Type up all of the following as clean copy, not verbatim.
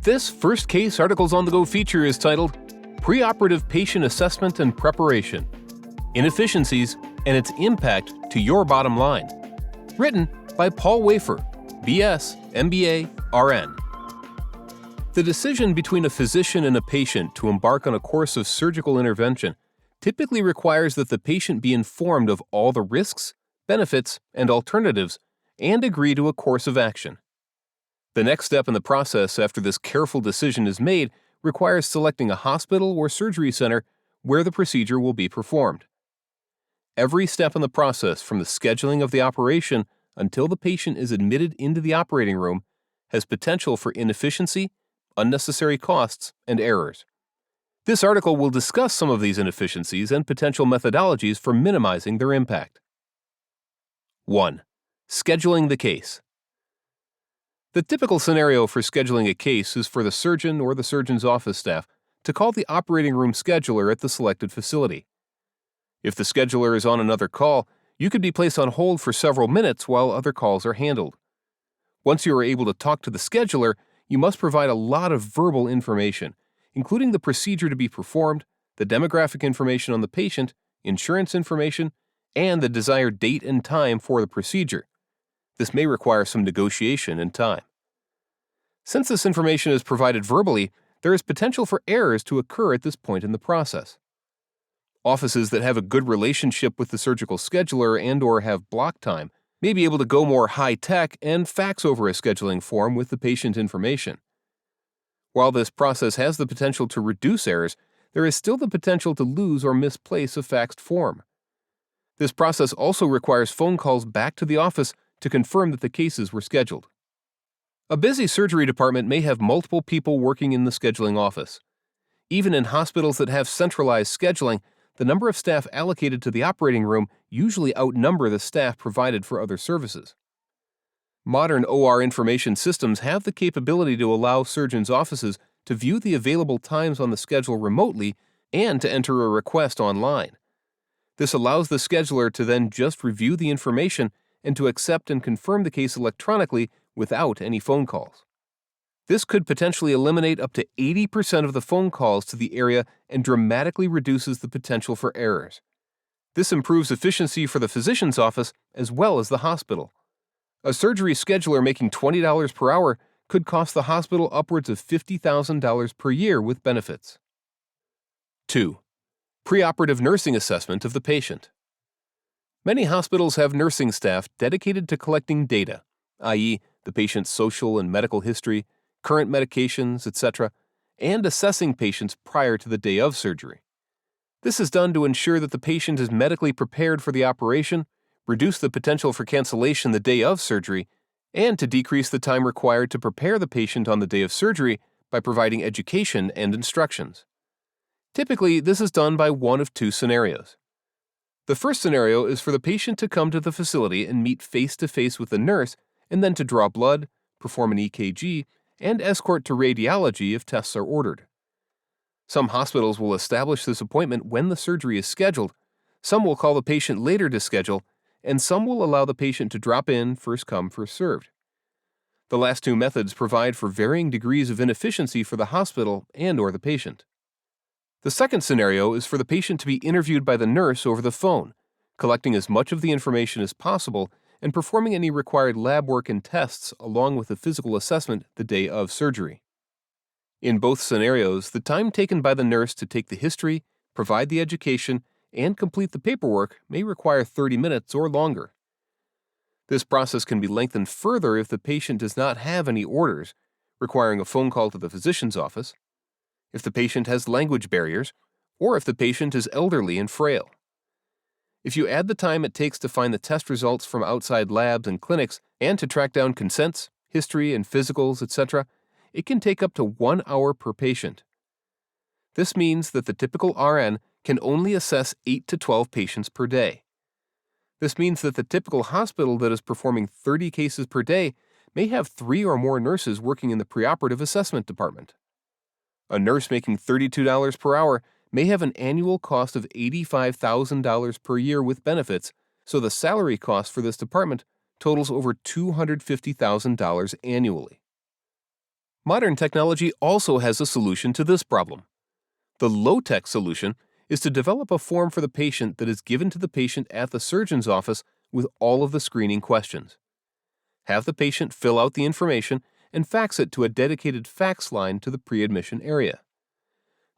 This first case Articles on the Go feature is titled Preoperative Patient Assessment and Preparation, Inefficiencies and Its Impact to Your Bottom Line. Written by Paul Wafer, BS, MBA, RN. The decision between a physician and a patient to embark on a course of surgical intervention typically requires that the patient be informed of all the risks, benefits, and alternatives, and agree to a course of action. The next step in the process after this careful decision is made requires selecting a hospital or surgery center where the procedure will be performed. Every step in the process, from the scheduling of the operation until the patient is admitted into the operating room, has potential for inefficiency, unnecessary costs, and errors. This article will discuss some of these inefficiencies and potential methodologies for minimizing their impact. 1. Scheduling the case. The typical scenario for scheduling a case is for the surgeon or the surgeon's office staff to call the operating room scheduler at the selected facility. If the scheduler is on another call, you could be placed on hold for several minutes while other calls are handled. Once you are able to talk to the scheduler, you must provide a lot of verbal information, including the procedure to be performed, the demographic information on the patient, insurance information, and the desired date and time for the procedure. This may require some negotiation and time. Since this information is provided verbally, there is potential for errors to occur at this point in the process. Offices that have a good relationship with the surgical scheduler and/or have block time may be able to go more high-tech and fax over a scheduling form with the patient information. While this process has the potential to reduce errors, there is still the potential to lose or misplace a faxed form. This process also requires phone calls back to the office to confirm that the cases were scheduled. A busy surgery department may have multiple people working in the scheduling office. Even in hospitals that have centralized scheduling, the number of staff allocated to the operating room usually outnumber the staff provided for other services. Modern OR information systems have the capability to allow surgeons' offices to view the available times on the schedule remotely and to enter a request online. This allows the scheduler to then just review the information and to accept and confirm the case electronically without any phone calls. This could potentially eliminate up to 80% of the phone calls to the area and dramatically reduces the potential for errors. This improves efficiency for the physician's office as well as the hospital. A surgery scheduler making $20 per hour could cost the hospital upwards of $50,000 per year with benefits. 2. Preoperative nursing assessment of the patient. Many hospitals have nursing staff dedicated to collecting data, i.e., the patient's social and medical history, current medications, etc., and assessing patients prior to the day of surgery. This is done to ensure that the patient is medically prepared for the operation, reduce the potential for cancellation the day of surgery, and to decrease the time required to prepare the patient on the day of surgery by providing education and instructions. Typically, this is done by one of two scenarios. The first scenario is for the patient to come to the facility and meet face-to-face with the nurse and then to draw blood, perform an EKG, and escort to radiology if tests are ordered. Some hospitals will establish this appointment when the surgery is scheduled, some will call the patient later to schedule, and some will allow the patient to drop in first come, first served. The last two methods provide for varying degrees of inefficiency for the hospital and/or the patient. The second scenario is for the patient to be interviewed by the nurse over the phone, collecting as much of the information as possible and performing any required lab work and tests along with a physical assessment the day of surgery. In both scenarios, the time taken by the nurse to take the history, provide the education, and complete the paperwork may require 30 minutes or longer. This process can be lengthened further if the patient does not have any orders, requiring a phone call to the physician's office, if the patient has language barriers, or if the patient is elderly and frail. If you add the time it takes to find the test results from outside labs and clinics and to track down consents, history, and physicals, etc., it can take up to 1 hour per patient. This means that the typical RN can only assess 8 to 12 patients per day. This means that the typical hospital that is performing 30 cases per day may have 3 or more nurses working in the preoperative assessment department. A nurse making $32 per hour may have an annual cost of $85,000 per year with benefits, so the salary cost for this department totals over $250,000 annually. Modern technology also has a solution to this problem. The low-tech solution is to develop a form for the patient that is given to the patient at the surgeon's office with all of the screening questions. Have the patient fill out the information and fax it to a dedicated fax line to the pre-admission area.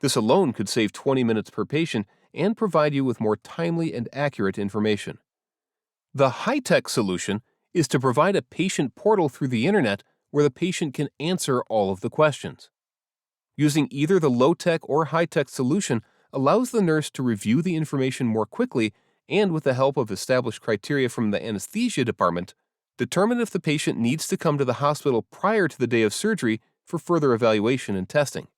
This alone could save 20 minutes per patient and provide you with more timely and accurate information. The high-tech solution is to provide a patient portal through the internet where the patient can answer all of the questions. Using either the low-tech or high-tech solution allows the nurse to review the information more quickly and, with the help of established criteria from the anesthesia department, determine if the patient needs to come to the hospital prior to the day of surgery for further evaluation and testing.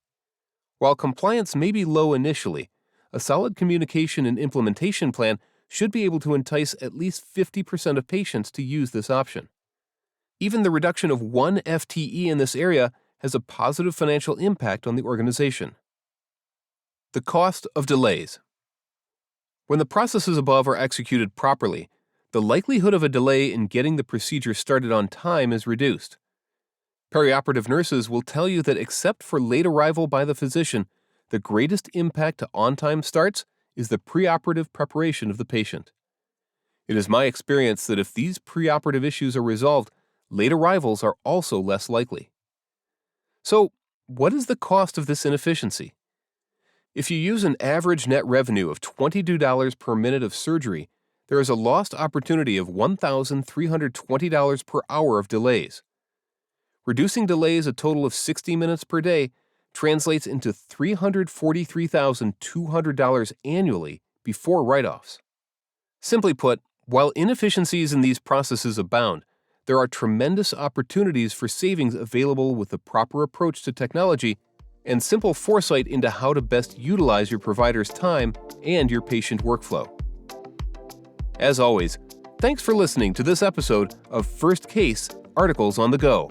While compliance may be low initially, a solid communication and implementation plan should be able to entice at least 50% of patients to use this option. Even the reduction of 1 FTE in this area has a positive financial impact on the organization. The cost of delays. When the processes above are executed properly, the likelihood of a delay in getting the procedure started on time is reduced. Perioperative nurses will tell you that except for late arrival by the physician, the greatest impact to on-time starts is the preoperative preparation of the patient. It is my experience that if these preoperative issues are resolved, late arrivals are also less likely. So, what is the cost of this inefficiency? If you use an average net revenue of $22 per minute of surgery, there is a lost opportunity of $1,320 per hour of delays. Reducing delays a total of 60 minutes per day translates into $343,200 annually before write-offs. Simply put, while inefficiencies in these processes abound, there are tremendous opportunities for savings available with the proper approach to technology and simple foresight into how to best utilize your provider's time and your patient workflow. As always, thanks for listening to this episode of First Case Articles on the Go.